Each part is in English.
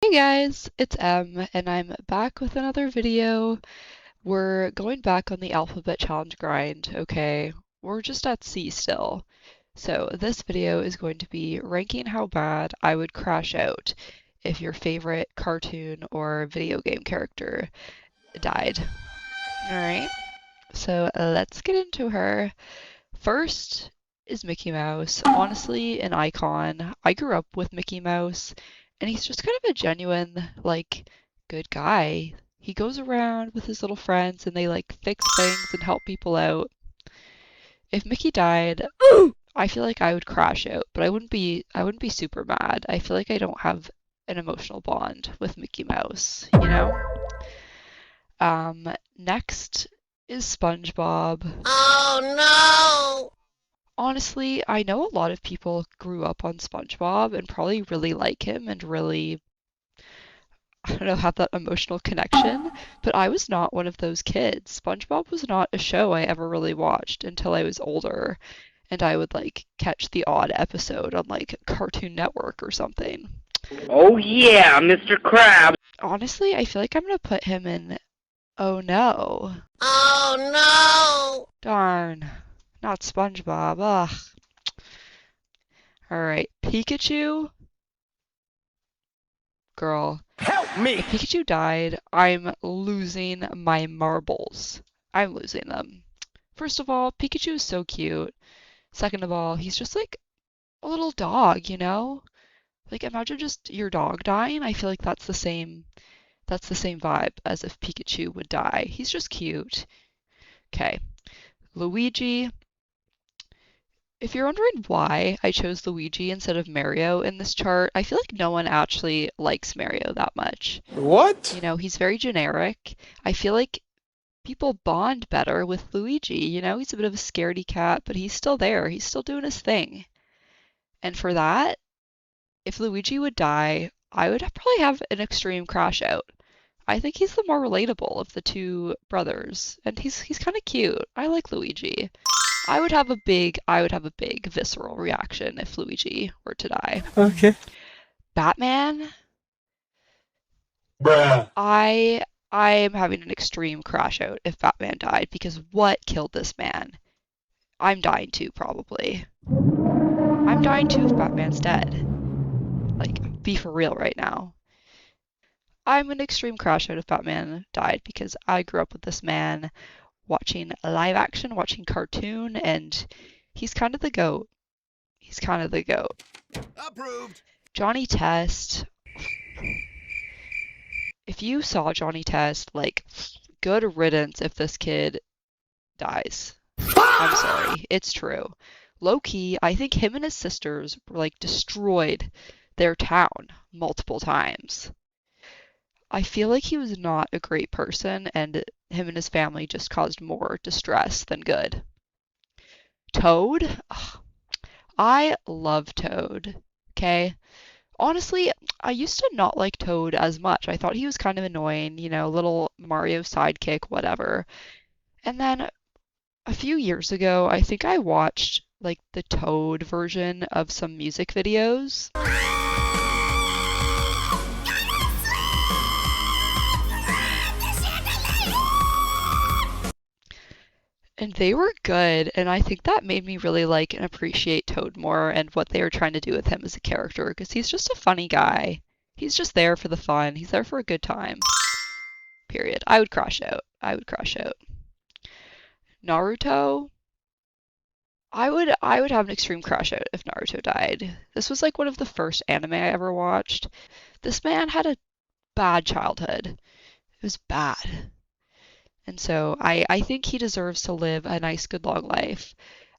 Hey guys, it's Em, and I'm back with another video. We're going back on the alphabet challenge grind, okay? We're just at C still. So this video is going to be ranking how bad I would crash out if your favorite cartoon or video game character died. Alright, so let's get into her. First is Mickey Mouse. Honestly, an icon. I grew up with Mickey Mouse, and he's just kind of a genuine, good guy. He goes around with his little friends and they fix things and help people out. If Mickey died, I feel like I would crash out, but I wouldn't be super mad. I feel like I don't have an emotional bond with Mickey Mouse, you know? Next is SpongeBob. Oh Honestly, I know a lot of people grew up on SpongeBob and probably really like him and really, I don't know, have that emotional connection, but I was not one of those kids. SpongeBob was not a show I ever really watched until I was older, and I would catch the odd episode on Cartoon Network or something. Oh yeah, Mr. Krabs. Honestly, I feel like I'm gonna put him in oh no. Oh Darn. Not SpongeBob. Ugh. Alright, Pikachu? Girl. Help me! If Pikachu died, I'm losing my marbles. I'm losing them. First of all, Pikachu is so cute. Second of all, he's just like a little dog, you know? Like imagine just your dog dying. I feel like that's the same vibe as if Pikachu would die. He's just cute. Okay. Luigi. If you're wondering why I chose Luigi instead of Mario in this chart, I feel like no one actually likes Mario that much. What? You know, he's very generic. I feel like people bond better with Luigi. You know, he's a bit of a scaredy cat, but he's still there. He's still doing his thing. And for that, if Luigi would die, I would probably have an extreme crash out. I think he's the more relatable of the two brothers, and he's kind of cute. I like Luigi. I would have a big visceral reaction if Luigi were to die. Okay. Batman, Bruh. I am having an extreme crash out if Batman died because what killed this man? I'm dying too, probably. I'm dying too if Batman's dead. Like, be for real right now. I'm an extreme crash out if Batman died because I grew up with this man watching live action, watching cartoon, and he's kind of the goat. He's kind of the goat. Approved. Johnny Test. If you saw Johnny Test, good riddance if this kid dies. I'm sorry, it's true. Low key, I think him and his sisters destroyed their town multiple times. I feel like he was not a great person, and him and his family just caused more distress than good. Toad? Ugh, I love Toad. Okay? Honestly, I used to not like Toad as much. I thought he was kind of annoying, you know, little Mario sidekick, whatever. And then a few years ago, I think I watched the Toad version of some music videos. And they were good, and I think that made me really like and appreciate Toad more and what they were trying to do with him as a character, because he's just a funny guy. He's just there for the fun. He's there for a good time. Period. I would crash out. I would crash out. Naruto, I would have an extreme crash out if Naruto died. This was one of the first anime I ever watched. This man had a bad childhood. It was bad. And so I think he deserves to live a nice, good, long life.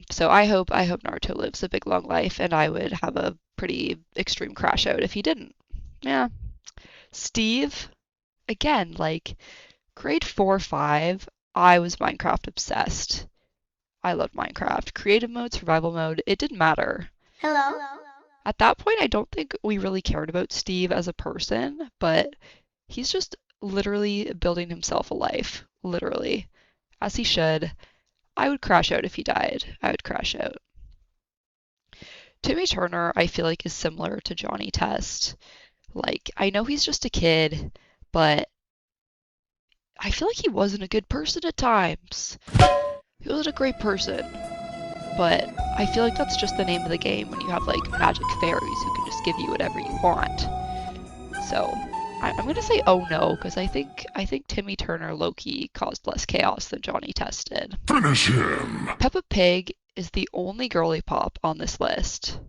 So I hope Naruto lives a big, long life, and I would have a pretty extreme crash out if he didn't. Yeah. Steve, again, grade 4, 5, I was Minecraft obsessed. I loved Minecraft. Creative mode, survival mode, it didn't matter. Hello. At that point, I don't think we really cared about Steve as a person, but he's just literally building himself a life. Literally. As he should. I would crash out if he died. I would crash out. Timmy Turner, I feel like, is similar to Johnny Test. Like, I know he's just a kid, but I feel like he wasn't a good person at times. He wasn't a great person, but I feel like that's just the name of the game when you have like magic fairies who can just give you whatever you want. So I'm gonna say oh no, because I think Timmy Turner low-key caused less chaos than Johnny Test did. Finish him! Peppa Pig is the only girly pop on this list.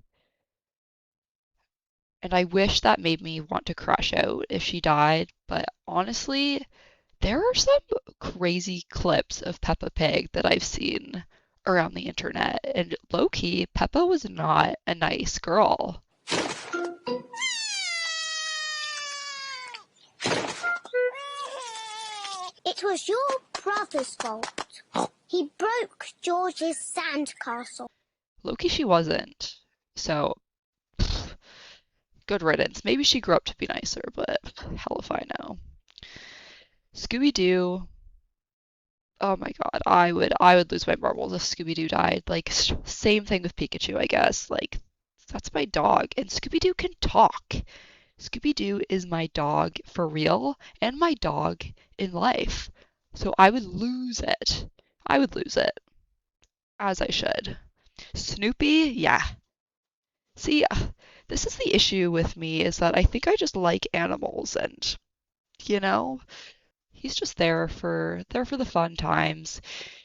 And I wish that made me want to crash out if she died, but honestly, there are some crazy clips of Peppa Pig that I've seen around the internet, and low-key, Peppa was not a nice girl. It was your brother's fault. He broke George's sandcastle. Low-key, she wasn't. So, good riddance. Maybe she grew up to be nicer, but hell if I know. Scooby-Doo. Oh my god, I would lose my marbles if Scooby-Doo died. Like, same thing with Pikachu, I guess. Like, that's my dog, and Scooby-Doo can talk. Scooby-Doo is my dog for real, and my dog in life. So I would lose it. I would lose it. As I should. Snoopy? Yeah. See, this is the issue with me, is that I think I just like animals, and, you know, he's just there for the fun times.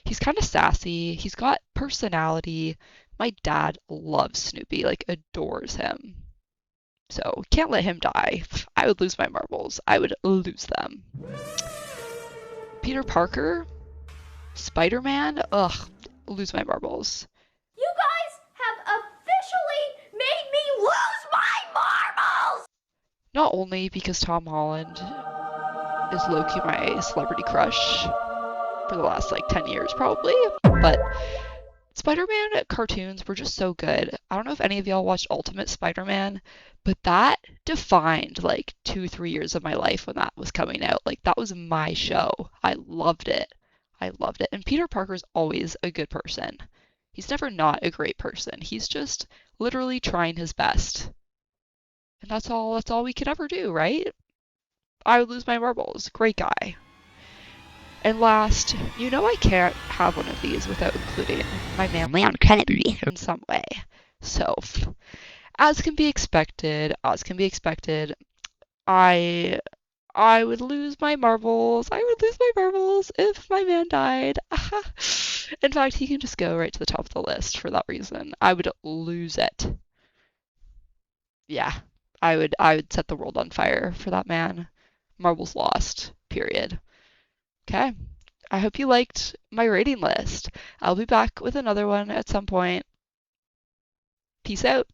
He's kind of sassy. He's got personality. My dad loves Snoopy, like adores him. So can't let him die. I would lose my marbles. I would lose them. Peter Parker, Spider-Man, ugh, lose my marbles. You guys have officially made me lose my marbles! Not only because Tom Holland is low-key my celebrity crush for the last like 10 years probably, but Spider-Man cartoons were just so good. I don't know if any of y'all watched Ultimate Spider-Man, but that defined like 2-3 years of my life when that was coming out. Like that was my show. I loved it. I loved it. And Peter Parker's always a good person. He's never not a great person. He's just literally trying his best. And that's all we could ever do, right? I would lose my marbles. Great guy. And last, you know I can't have one of these without including my man Leon Kennedy in some way. So, as can be expected, I would lose my marbles. I would lose my marbles if my man died. In fact, he can just go right to the top of the list for that reason. I would lose it. Yeah, I would set the world on fire for that man. Marbles lost. Period. Okay. I hope you liked my rating list. I'll be back with another one at some point. Peace out.